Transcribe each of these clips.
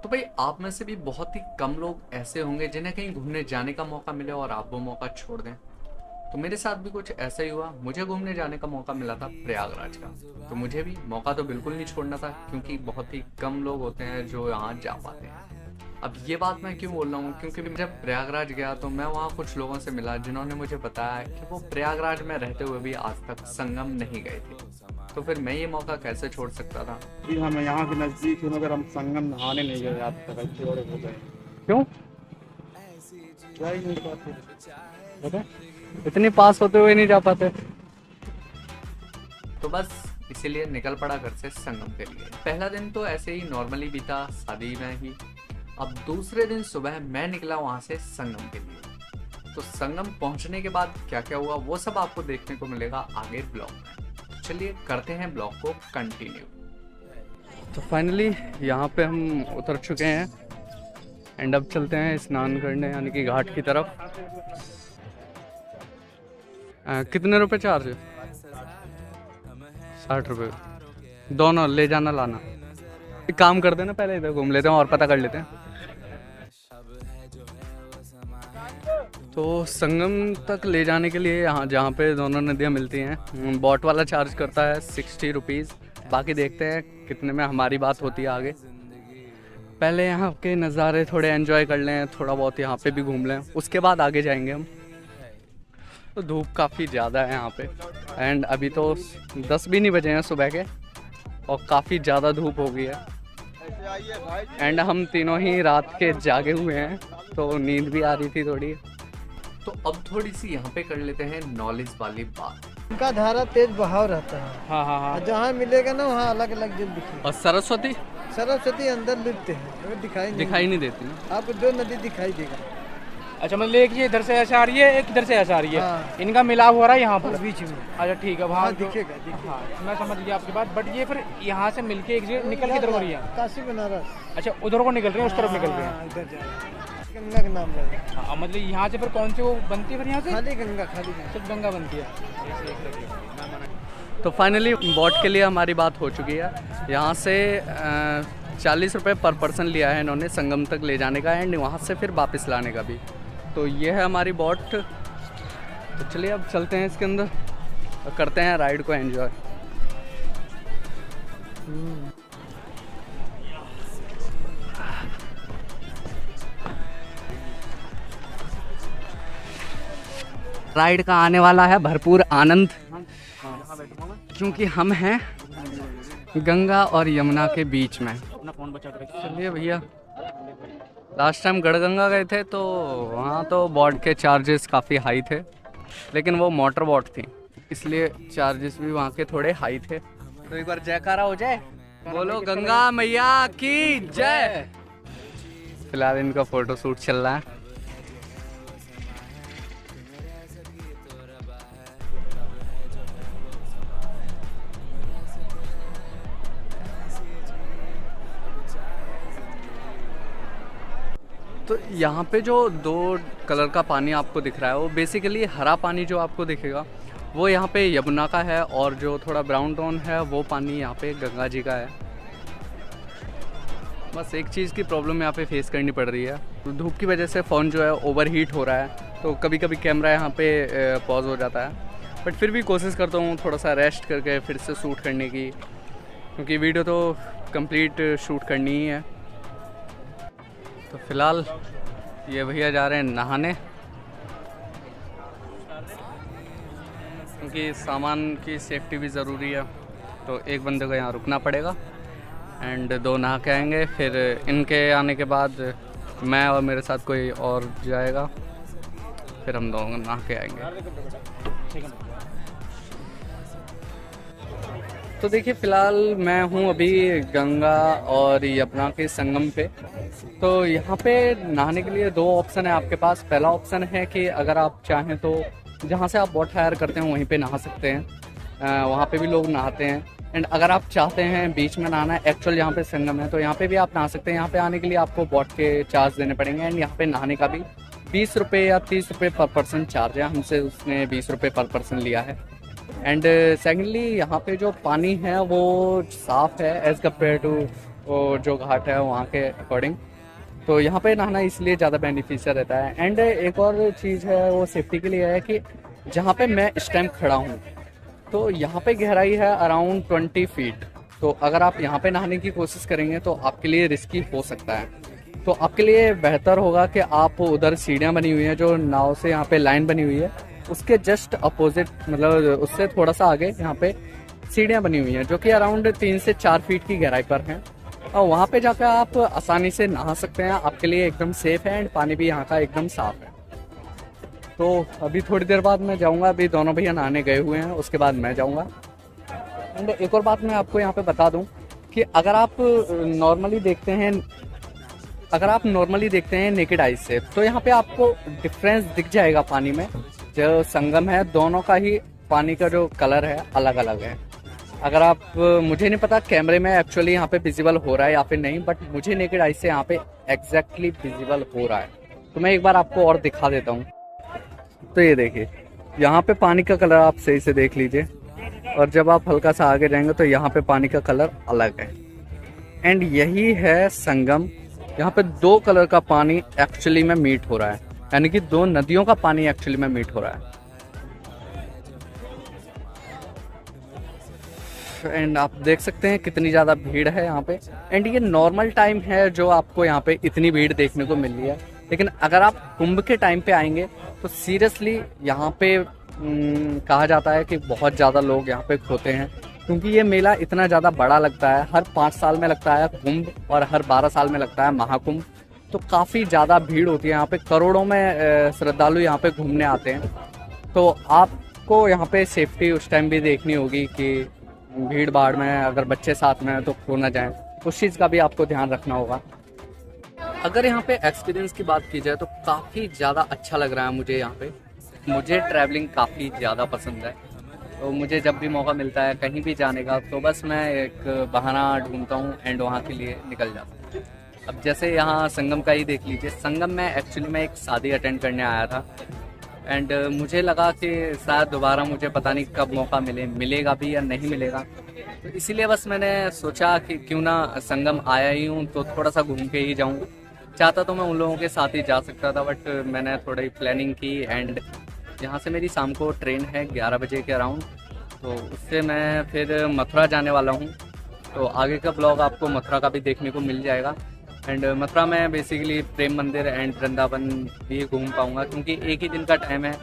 तो भाई आप में से भी बहुत ही कम लोग ऐसे होंगे जिन्हें कहीं घूमने जाने का मौका मिले और आप वो मौका छोड़ दें। तो मेरे साथ भी कुछ ऐसा ही हुआ। मुझे घूमने जाने का मौका मिला था प्रयागराज का। तो मुझे भी मौका तो बिल्कुल नहीं छोड़ना था, क्योंकि बहुत ही कम लोग होते हैं जो यहाँ जा पाते हैं। अब ये बात मैं क्यों बोल रहा हूँ, क्योंकि मैं जब प्रयागराज गया तो मैं वहाँ कुछ लोगों से मिला जिन्होंने मुझे बताया कि वो प्रयागराज में रहते हुए भी आज तक संगम नहीं गए थे। तो फिर मैं ये मौका कैसे छोड़ सकता था। जी हम यहाँ के नज़दीक हैं, मगर हम संगम नहाने नहीं गए आज तक। अच्छे बड़े हो गए, क्यों? क्या ही नहीं पाते। पता इतनी पास होते हुए नहीं जा पाते। तो बस इसीलिए निकल पड़ा घर से संगम के लिए। पहला दिन तो ऐसे ही नॉर्मली बीता, शादी में ही। अब दूसरे दिन सुबह मैं निकला वहां से संगम के लिए। तो संगम पहुंचने के बाद क्या क्या हुआ वो सब आपको देखने को मिलेगा आगे ब्लॉग में। तो चलिए करते हैं ब्लॉग को कंटिन्यू। तो फाइनली यहाँ पे हम उतर चुके हैं एंड अब चलते हैं स्नान करने, यानी कि घाट की तरफ। कितने रुपए चार्ज है? 60 रुपये दोनों, ले जाना लाना। एक काम कर देना, पहले इधर घूम लेते हैं और पता कर लेते हैं। तो संगम तक ले जाने के लिए यहाँ जहाँ पे दोनों नदियाँ मिलती हैं, बोट वाला चार्ज करता है 60 रुपीज़। बाकी देखते हैं कितने में हमारी बात होती है आगे। पहले यहाँ के नज़ारे थोड़े एंजॉय कर लें, थोड़ा बहुत यहाँ पे भी घूम लें, उसके बाद आगे जाएंगे हम। तो धूप काफ़ी ज़्यादा है यहाँ पे एंड अभी तो 10 भी नहीं बजे हैं सुबह के और काफ़ी ज़्यादा धूप हो गई है। एंड हम तीनों ही रात के जागे हुए हैं तो नींद भी आ रही थी थोड़ी। तो अब थोड़ी सी यहाँ पे कर लेते हैं नॉलेज वाली बात। उनका धारा तेज बहाव रहता है। हाँ हाँ हाँ। और जहाँ मिलेगा ना वहाँ अलग अलग जल दिखेगा। और सरस्वती सरस्वती अंदर लिपते हैं, वो दिखाई नहीं देती ना। आपको दो नदी दिखाई देगा। अच्छा, मतलब एक ये इधर से ऐसे आ रही है, एक इधर से ऐसे आ रही है। हाँ। इनका मिलाव हो रहा है यहाँ पर बीच में अच्छा ठीक है, वहाँ दिखेगा हाँ मैं समझ गया आपकी बात। बट ये फिर यहाँ से मिलके एक जगह निकल किधर हो रही है? काशी बनारस। अच्छा, उधर को निकल रहे हैं, उस तरफ निकल रहे हैं। हाँ, इधर जा रहे हैं। गंगा का नाम रहेगा। हाँ, मतलब यहाँ से फिर कौन सी वो बनती है फिर यहाँ से? खाली गंगा, खाली गंगा। सिर्फ गंगा बनती है। तो फाइनली बोट के लिए हमारी बात हो चुकी है। यहाँ से 40 रुपये पर पर्सन लिया है इन्होंने संगम तक ले जाने का एंड वहाँ से फिर वापस लाने का भी। तो ये है हमारी बोट। तो चलिए अब चलते हैं इसके अंदर और करते हैं राइड को एंजॉय। राइड का आने वाला है भरपूर आनंद, क्योंकि हम हैं गंगा और यमुना के बीच में। चलिए भैया, लास्ट टाइम गढ़गंगा गए थे तो वहाँ तो बोट के चार्जेस काफ़ी हाई थे, लेकिन वो मोटर बोट थी इसलिए चार्जेस भी वहाँ के थोड़े हाई थे। तो एक बार जयकारा हो जाए, बोलो गंगा मैया की जय। फिलहाल इनका फोटो शूट चल रहा है। तो यहाँ पे जो दो कलर का पानी आपको दिख रहा है वो बेसिकली हरा पानी जो आपको दिखेगा वो यहाँ पे यमुना का है, और जो थोड़ा ब्राउन टोन है वो पानी यहाँ पे गंगा जी का है। बस एक चीज़ की प्रॉब्लम यहाँ पे फेस करनी पड़ रही है, तो धूप की वजह से फ़ोन जो है ओवर हीट हो रहा है, तो कभी कभी कैमरा यहाँ पे पॉज हो जाता है। बट फिर भी कोशिश करता हूँ थोड़ा सा रेस्ट करके फिर से शूट करने की, क्योंकि वीडियो तो कंप्लीट शूट करनी ही है। तो फिलहाल ये भैया जा रहे हैं नहाने, क्योंकि सामान की सेफ्टी भी ज़रूरी है। तो एक बंदे को यहाँ रुकना पड़ेगा एंड दो नहा के आएंगे, फिर इनके आने के बाद मैं और मेरे साथ कोई और जाएगा, फिर हम दोनों नहा के आएंगे। तो देखिए फ़िलहाल मैं हूँ अभी गंगा और यमुना के संगम पे। तो यहाँ पे नहाने के लिए दो ऑप्शन है आपके पास। पहला ऑप्शन है कि अगर आप चाहें तो जहाँ से आप बोट हायर करते हैं वहीं पे नहा सकते हैं, वहाँ पे भी लोग नहाते हैं। एंड अगर आप चाहते हैं बीच में नहाना, एक्चुअल यहाँ पे संगम है तो यहाँ पे भी आप नहा सकते हैं। यहाँ पे आने के लिए आपको बोट के चार्ज देने पड़ेंगे एंड यहाँ पे नहाने का भी 20 रुपये या 30 रुपये पर पर्सन चार्ज है। हमसे उसने 20 रुपये पर पर्सन लिया है। एंड सेकेंडली यहाँ पे जो पानी है वो साफ़ है एज़ कम्पेयर टू वो जो घाट है वहाँ के अकॉर्डिंग। तो यहाँ पे नहाना इसलिए ज़्यादा बेनिफिशियल रहता है। एंड एक और चीज़ है वो सेफ्टी के लिए है कि जहाँ पे मैं इस टाइम खड़ा हूँ तो यहाँ पे गहराई है अराउंड 20 फीट। तो अगर आप यहाँ पे नहाने की कोशिश करेंगे तो आपके लिए रिस्की हो सकता है। तो आपके लिए बेहतर होगा कि आप उधर सीढ़ियाँ बनी हुई हैं जो नाव से यहाँ पे लाइन बनी हुई है उसके जस्ट अपोजिट, मतलब उससे थोड़ा सा आगे यहाँ पे सीढ़ियाँ बनी हुई हैं जो कि अराउंड 3 से 4 फीट की गहराई पर हैं। और वहाँ पे जाकर आप आसानी से नहा सकते हैं। आपके लिए एकदम सेफ है एंड पानी भी यहाँ का एकदम साफ है। तो अभी थोड़ी देर बाद मैं जाऊँगा। अभी दोनों भैया नहाने गए हुए हैं, उसके बाद मैं जाऊँगा। एंड एक और बात मैं आपको यहाँ पे बता दूँ कि अगर आप नॉर्मली देखते हैं नेकेड आइज से तो यहाँ पे आपको डिफरेंस दिख जाएगा पानी में। जो संगम है दोनों का ही पानी का जो कलर है अलग अलग है। अगर आप, मुझे नहीं पता कैमरे में एक्चुअली यहाँ पे विजिबल हो रहा है या फिर नहीं, बट मुझे नेकेड आइज से यहाँ पे एग्जैक्टली विजिबल हो रहा है। तो मैं एक बार आपको और दिखा देता हूँ। तो ये देखिए यहाँ पे पानी का कलर आप सही से देख लीजिए और जब आप हल्का सा आगे जाएंगे तो यहाँ पे पानी का कलर अलग है। एंड यही है संगम। यहाँ पे 2 कलर का पानी एक्चुअली में मीट हो रहा है, यानी कि 2 नदियों का पानी एक्चुअली में मीट हो रहा है। एंड आप देख सकते हैं कितनी ज़्यादा भीड़ है यहाँ पे। एंड ये नॉर्मल टाइम है जो आपको यहाँ पे इतनी भीड़ देखने को मिल रही है। लेकिन अगर आप कुंभ के टाइम पे आएंगे तो सीरियसली यहाँ पे कहा जाता है कि बहुत ज़्यादा लोग यहाँ पे खोते हैं, क्योंकि ये मेला इतना ज़्यादा बड़ा लगता है। हर 5 साल में लगता है कुंभ और हर 12 साल में लगता है महाकुंभ। तो काफ़ी ज़्यादा भीड़ होती है यहाँ पे। करोड़ों में श्रद्धालु यहाँ पे घूमने आते हैं। तो आपको यहाँ पे सेफ्टी उस टाइम भी देखनी होगी कि भीड़ भाड़ में अगर बच्चे साथ में हैं तो खो ना जाएं, उस चीज़ का भी आपको ध्यान रखना होगा। अगर यहाँ पे एक्सपीरियंस की बात की जाए तो काफ़ी ज़्यादा अच्छा लग रहा है मुझे यहाँ पे। मुझे ट्रैवलिंग काफ़ी ज़्यादा पसंद है। तो मुझे जब भी मौका मिलता है कहीं भी जाने का तो बस मैं एक बहाना ढूंढता हूँ एंड वहाँ के लिए निकल जाता हूँ। अब जैसे यहाँ संगम का ही देख लीजिए। संगम में एक्चुअली मैं एक शादी अटेंड करने आया था एंड मुझे लगा कि शायद दोबारा मुझे पता नहीं कब मौका मिलेगा भी या नहीं मिलेगा। तो इसीलिए बस मैंने सोचा कि क्यों ना संगम आया ही हूँ तो थोड़ा सा घूम के ही जाऊँ। चाहता तो मैं उन लोगों के साथ ही जा सकता था, बट मैंने थोड़ी प्लानिंग की एंड यहाँ से मेरी शाम को ट्रेन है 11 बजे के अराउंड। तो उससे मैं फिर मथुरा जाने वाला हूँ। तो आगे का ब्लॉग आपको मथुरा का भी देखने को मिल जाएगा। एंड मथुरा में बेसिकली प्रेम मंदिर एंड वृंदावन भी घूम पाऊँगा, क्योंकि एक ही दिन का टाइम है।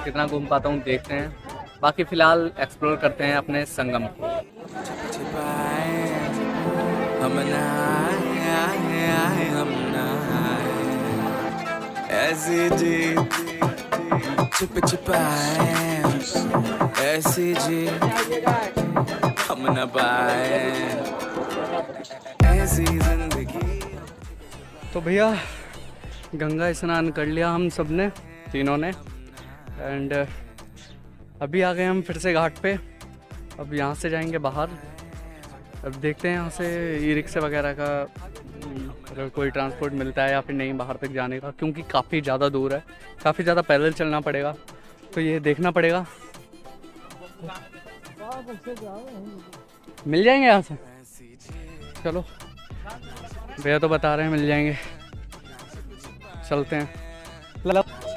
कितना घूम पाता हूँ देखते हैं। बाकी फ़िलहाल एक्सप्लोर करते हैं अपने संगम को। ऐसी जी छुप छुपाए, ऐसी जी हम न पाए, ऐसी जिंदगी। तो भैया गंगा स्नान कर लिया हम सब ने, तीनों ने। एंड अभी आ गए हम फिर से घाट पे। अब यहाँ से जाएंगे बाहर। अब देखते हैं यहाँ से ई रिक्शा वगैरह का अगर कोई ट्रांसपोर्ट मिलता है या फिर नहीं बाहर तक जाने का, क्योंकि काफ़ी ज़्यादा दूर है, काफ़ी ज़्यादा पैदल चलना पड़ेगा। तो ये देखना पड़ेगा। मिल जाएंगे यहाँ से, चलो भैया तो बता रहे हैं मिल जाएंगे, चलते हैं।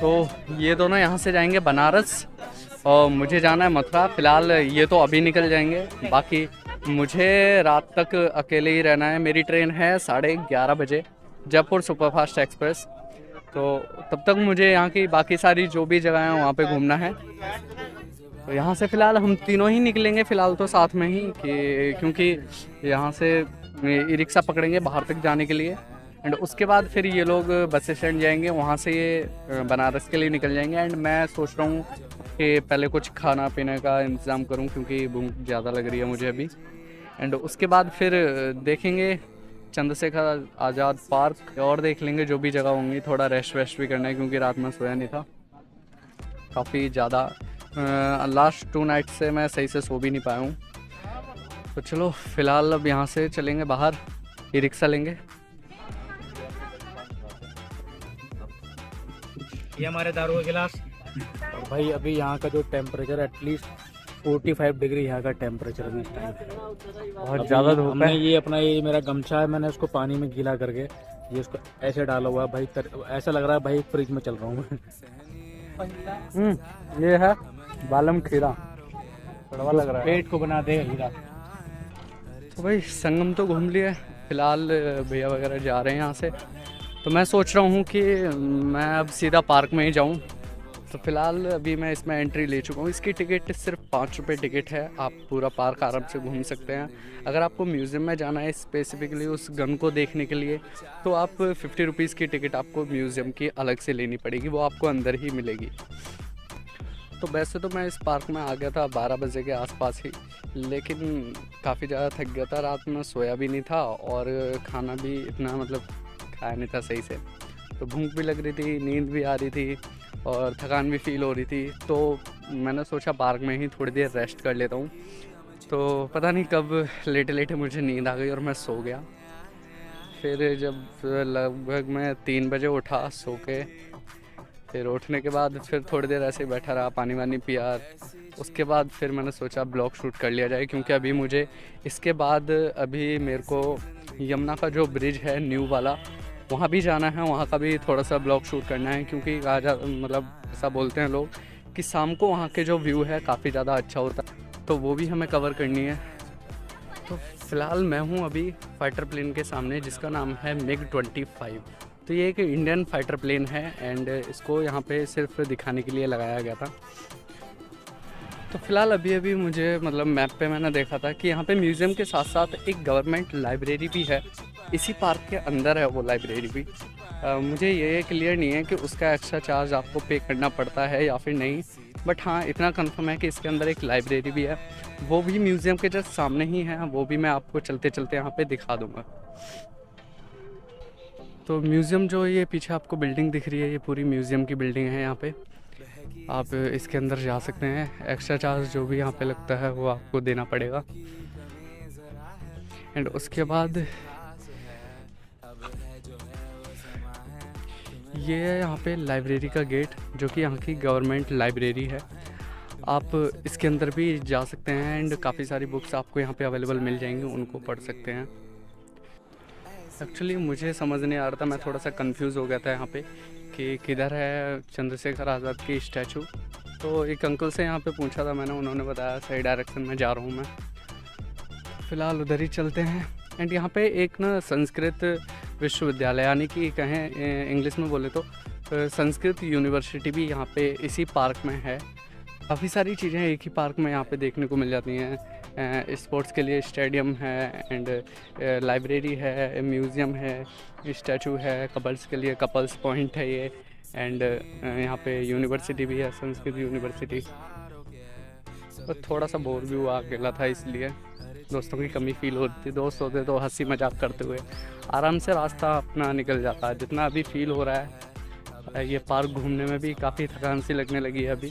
तो ये दोनों यहाँ से जाएंगे बनारस और मुझे जाना है मथुरा। फ़िलहाल ये तो अभी निकल जाएंगे, बाकी मुझे रात तक अकेले ही रहना है। मेरी ट्रेन है 11:30 बजे, जयपुर सुपरफास्ट एक्सप्रेस। तो तब तक मुझे यहाँ की बाकी सारी जो भी जगह हैं वहाँ पे घूमना है। तो यहाँ से फ़िलहाल हम तीनों ही निकलेंगे फ़िलहाल तो साथ में ही, क्योंकि यहाँ से ई रिक्शा पकड़ेंगे बाहर तक जाने के लिए। एंड उसके बाद फिर ये लोग बस स्टैंड जाएंगे, वहाँ से ये बनारस के लिए निकल जाएंगे। एंड मैं सोच रहा हूँ कि पहले कुछ खाना पीने का इंतज़ाम करूँ, क्योंकि भूख ज़्यादा लग रही है मुझे अभी। एंड उसके बाद फिर देखेंगे चंद्रशेखर आज़ाद पार्क और देख लेंगे जो भी जगह होंगी। थोड़ा रेस्ट वेस्ट भी करना है, क्योंकि रात में सोया नहीं था काफ़ी ज़्यादा। लास्ट 2 नाइट से मैं सही से सो भी नहीं पाया हूँ। तो चलो फ़िलहाल अब यहाँ से चलेंगे बाहर, ई रिक्शा लेंगे। ये हमारे दारू का गिलास। और भाई अभी यहाँ का जो टेम्परेचर एटलीस्ट 45 डिग्री यहाँ का टेम्परेचर अभी इस टाइम। बहुत ज़्यादा धूप हमने है। ये अपना ये मेरा गमछा है, मैंने उसको पानी में गीला करके ये उसको ऐसे डाला हुआ है भाई, ऐसा लग रहा है भाई फ्रिज में चल रहा हूँ मैं। ये है बालम खीरा, कड़वा लग रहा है। पेट को बना दे हीरा। तो भाई संगम तो घूम लिया, फिलहाल भैया वगैरह जा रहे हैं यहाँ से, तो मैं सोच रहा हूँ कि मैं अब सीधा पार्क में ही जाऊँ। तो फिलहाल अभी मैं इसमें एंट्री ले चुका हूँ। इसकी टिकट सिर्फ 5 रुपये टिकट है, आप पूरा पार्क आराम से घूम सकते हैं। अगर आपको म्यूज़ियम में जाना है स्पेसिफिकली उस गन को देखने के लिए, तो आप 50 रुपीज़ की टिकट आपको म्यूज़ियम की अलग से लेनी पड़ेगी, वो आपको अंदर ही मिलेगी। तो वैसे तो मैं इस पार्क में आ गया था 12 बजे के आसपास ही, लेकिन काफ़ी ज़्यादा थक गया था, रात में सोया भी नहीं था और खाना भी इतना मतलब खाया नहीं था सही से, तो भूख भी लग रही थी, नींद भी आ रही थी और थकान भी फील हो रही थी। तो मैंने सोचा पार्क में ही थोड़ी देर रेस्ट कर लेता हूँ। तो पता नहीं कब लेटे लेटे मुझे नींद आ गई और मैं सो गया। फिर जब लगभग मैं 3 बजे उठा सो के, फिर उठने के बाद फिर थोड़ी देर ऐसे ही बैठा रहा, पानी वानी पिया। उसके बाद फिर मैंने सोचा ब्लॉग शूट कर लिया जाए, क्योंकि अभी मुझे इसके बाद अभी मेरे को यमुना का जो ब्रिज है न्यू वाला, वहाँ भी जाना है, वहाँ का भी थोड़ा सा ब्लॉग शूट करना है। क्योंकि मतलब ऐसा बोलते हैं लोग कि शाम को वहाँ के जो व्यू है काफ़ी ज़्यादा अच्छा होता है, तो वो भी हमें कवर करनी है। तो फ़िलहाल मैं हूँ अभी फाइटर प्लेन के सामने, जिसका नाम है MiG-25। तो ये एक इंडियन फाइटर प्लेन है एंड इसको यहाँ पे सिर्फ दिखाने के लिए लगाया गया था। तो फ़िलहाल अभी मुझे मतलब मैप पे मैंने देखा था कि यहाँ पे म्यूज़ियम के साथ साथ एक गवर्नमेंट लाइब्रेरी भी है, इसी पार्क के अंदर है वो लाइब्रेरी भी। मुझे ये क्लियर नहीं है कि उसका एक्स्ट्रा चार्ज आपको पे करना पड़ता है या फिर नहीं, बट हाँ इतना कंफर्म है कि इसके अंदर एक लाइब्रेरी भी है, वो भी म्यूज़ियम के जस्ट सामने ही है, वो भी मैं आपको चलते चलते यहाँ पे दिखा दूँगा। तो म्यूज़ियम जो ये पीछे आपको बिल्डिंग दिख रही है, ये पूरी म्यूज़ियम की बिल्डिंग है। यहाँ पे आप इसके अंदर जा सकते हैं, एक्स्ट्रा चार्ज जो भी यहाँ पे लगता है वो आपको देना पड़ेगा। एंड उसके बाद ये है यहाँ पे लाइब्रेरी का गेट, जो कि यहाँ की गवर्नमेंट लाइब्रेरी है। आप इसके अंदर भी जा सकते हैं एंड काफ़ी सारी बुक्स आपको यहाँ पे अवेलेबल मिल जाएंगी, उनको पढ़ सकते हैं। एक्चुअली मुझे समझ नहीं आ रहा था, मैं थोड़ा सा कंफ्यूज हो गया था यहाँ पे कि किधर है चंद्रशेखर आज़ाद की स्टैचू। तो एक अंकल से यहाँ पे पूछा था मैंने, उन्होंने बताया सही डायरेक्शन में जा रहा हूँ मैं। फ़िलहाल उधर ही चलते हैं। एंड यहाँ पे एक ना संस्कृत विश्वविद्यालय, यानी कि कहें इंग्लिश में बोले तो संस्कृत यूनिवर्सिटी भी यहाँ पे इसी पार्क में है। काफ़ी सारी चीज़ें एक ही पार्क में यहाँ पे देखने को मिल जाती हैं। स्पोर्ट्स के लिए स्टेडियम है एंड लाइब्रेरी है, म्यूज़ियम है, स्टैचू है, कपल्स के लिए कपल्स पॉइंट है ये, एंड यहाँ पे यूनिवर्सिटी भी है, संस्कृत यूनिवर्सिटी। और थोड़ा सा बोर भी हुआ, अकेला था इसलिए, दोस्तों की कमी फील होती थी। दोस्त होते तो हंसी मजाक करते हुए आराम से रास्ता अपना निकल जाता है। जितना अभी फील हो रहा है, ये पार्क घूमने में भी काफ़ी थकान सी लगने लगी है अभी,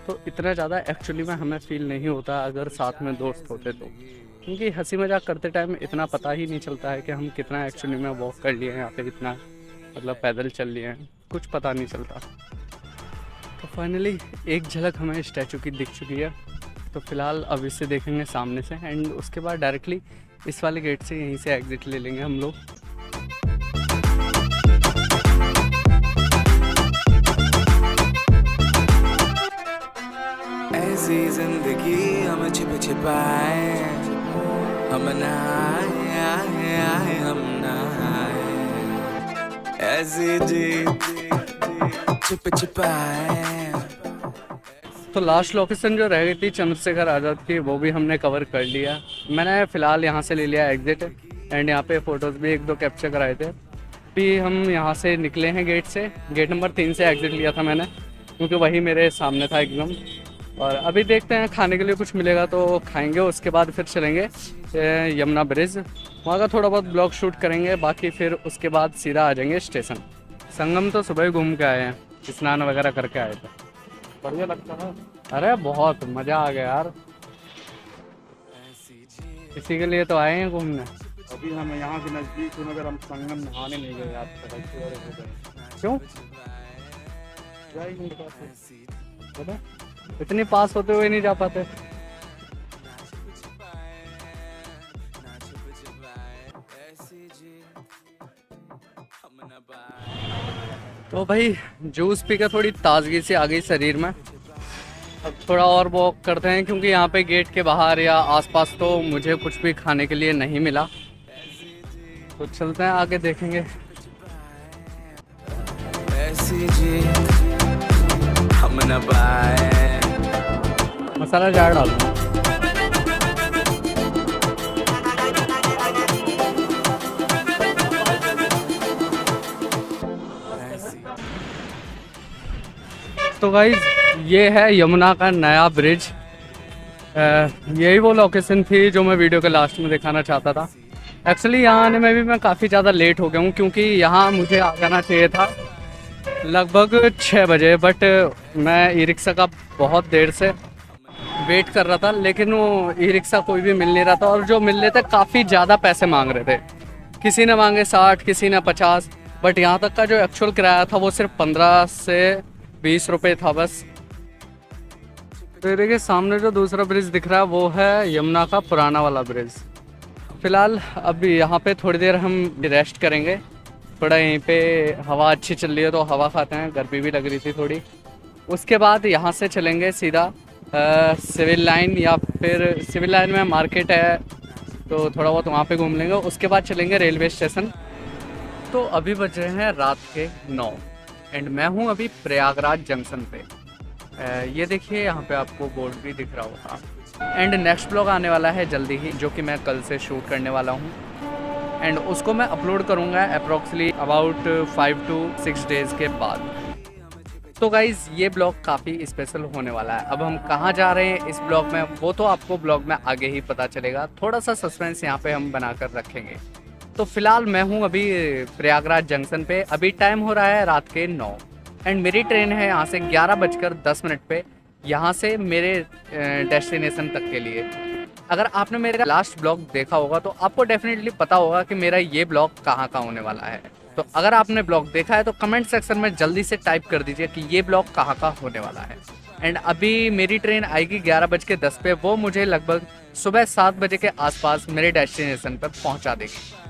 तो इतना ज़्यादा एक्चुअली में हमें फ़ील नहीं होता अगर साथ में दोस्त होते तो, क्योंकि हंसी मजाक करते टाइम इतना पता ही नहीं चलता है कि हम कितना एक्चुअली में वॉक कर लिए हैं या फिर इतना मतलब पैदल चल लिए हैं, कुछ पता नहीं चलता। तो फाइनली एक झलक हमें स्टैचू की दिख चुकी है। तो फ़िलहाल अब इसे देखेंगे सामने से एंड उसके बाद डायरेक्टली इस वाले गेट से यहीं से एग्ज़िट ले लेंगे हम लोग। ऐसी जिंदगी हम छिप छिपाए, हम नहाए हम नहाए, ऐसी जी छिप छिपाए। तो लास्ट लोकेशन जो रह गई थी चंद्रशेखर आज़ाद की, वो भी हमने कवर कर लिया। मैंने फ़िलहाल यहाँ से ले लिया एग्ज़िट एंड यहाँ पे फ़ोटोज़ भी 1-2 कैप्चर कराए थे। अभी हम यहाँ से निकले हैं गेट से, गेट नंबर 3 से एग्ज़िट लिया था मैंने, क्योंकि वही मेरे सामने था एकदम। और अभी देखते हैं खाने के लिए कुछ मिलेगा तो खाएंगे, उसके बाद फिर चलेंगे यमुना ब्रिज, वहाँ का थोड़ा बहुत ब्लॉग शूट करेंगे, बाकी फिर उसके बाद सीधा आ जाएंगे स्टेशन। संगम तो सुबह ही घूम के आए हैं, स्नान वगैरह करके आए थे, बढ़िया लगता है। अरे बहुत मज़ा आ गया यार, इसी के लिए तो आए हैं घूमने। अभी हम यहाँ के नज़दीक हूँ, मगर हम संगम नहाने नहीं गए आज तक, ऐसे और हो गए। क्यों? जाएंगे पास। पता इतने पास होते हुए नहीं जा पाते। तो भाई जूस पी के थोड़ी ताजगी से आ गई शरीर में। अब थोड़ा और वॉक करते हैं क्योंकि यहाँ पे गेट के बाहर या आसपास तो मुझे कुछ भी खाने के लिए नहीं मिला। तो चलते हैं आगे देखेंगे। ऐसी जी हम न पाए। मसाला जार डाल दूँ। तो गाइस ये है यमुना का नया ब्रिज। यही वो लोकेशन थी जो मैं वीडियो के लास्ट में दिखाना चाहता था। एक्चुअली यहाँ आने में भी मैं काफ़ी ज़्यादा लेट हो गया हूँ क्योंकि यहाँ मुझे आ जाना चाहिए था लगभग 6 बजे, बट मैं ई रिक्शा का बहुत देर से वेट कर रहा था, लेकिन वो ई रिक्शा कोई भी मिल नहीं रहा था और जो मिल रहे थे काफ़ी ज़्यादा पैसे मांग रहे थे। किसी ने मांगे 60, किसी ने 50, बट यहाँ तक का जो एक्चुअल किराया था वो सिर्फ 15 से 20 रुपये था बस। तो ये देखिए सामने जो दूसरा ब्रिज दिख रहा है वो है यमुना का पुराना वाला ब्रिज। फिलहाल अभी यहाँ पे थोड़ी देर हम रेस्ट करेंगे, थोड़ा यहीं पे हवा अच्छी चल रही है तो हवा खाते हैं, गर्मी भी लग रही थी थोड़ी। उसके बाद यहाँ से चलेंगे सीधा सिविल लाइन, या फिर सिविल लाइन में मार्केट है तो थोड़ा बहुत वहाँ पे घूम लेंगे। उसके बाद चलेंगे रेलवे स्टेशन। तो अभी बज रहे हैं रात के 9 एंड मैं हूँ अभी प्रयागराज जंक्शन पे। ये देखिए यहाँ पे आपको बोर्ड भी दिख रहा होगा। एंड नेक्स्ट ब्लॉग आने वाला है जल्दी ही, जो कि मैं कल से शूट करने वाला हूँ एंड उसको मैं अपलोड करूँगा अप्रॉक्सीमेटली अबाउट 5 to 6 डेज़ के बाद। तो गाइज़ ये ब्लॉग काफ़ी स्पेशल होने वाला है। अब हम कहाँ जा रहे हैं इस ब्लॉग में वो तो आपको ब्लॉग में आगे ही पता चलेगा, थोड़ा सा सस्पेंस यहाँ पे हम बनाकर रखेंगे। तो फिलहाल मैं हूँ अभी प्रयागराज जंक्शन पे। अभी टाइम हो रहा है रात के 9 एंड मेरी ट्रेन है यहाँ से 11:10 पे, यहाँ से मेरे डेस्टिनेशन तक के लिए। अगर आपने मेरा लास्ट ब्लॉग देखा होगा तो आपको डेफिनेटली पता होगा कि मेरा ये ब्लॉग कहाँ का होने वाला है। तो अगर आपने ब्लॉग देखा है तो कमेंट सेक्शन में जल्दी से टाइप कर दीजिए कि ये ब्लॉग कहाँ का होने वाला है। एंड अभी मेरी ट्रेन आएगी 11:10 पे, वो मुझे लगभग सुबह 7 बजे के आसपास मेरे डेस्टिनेशन पर पहुँचा देगी।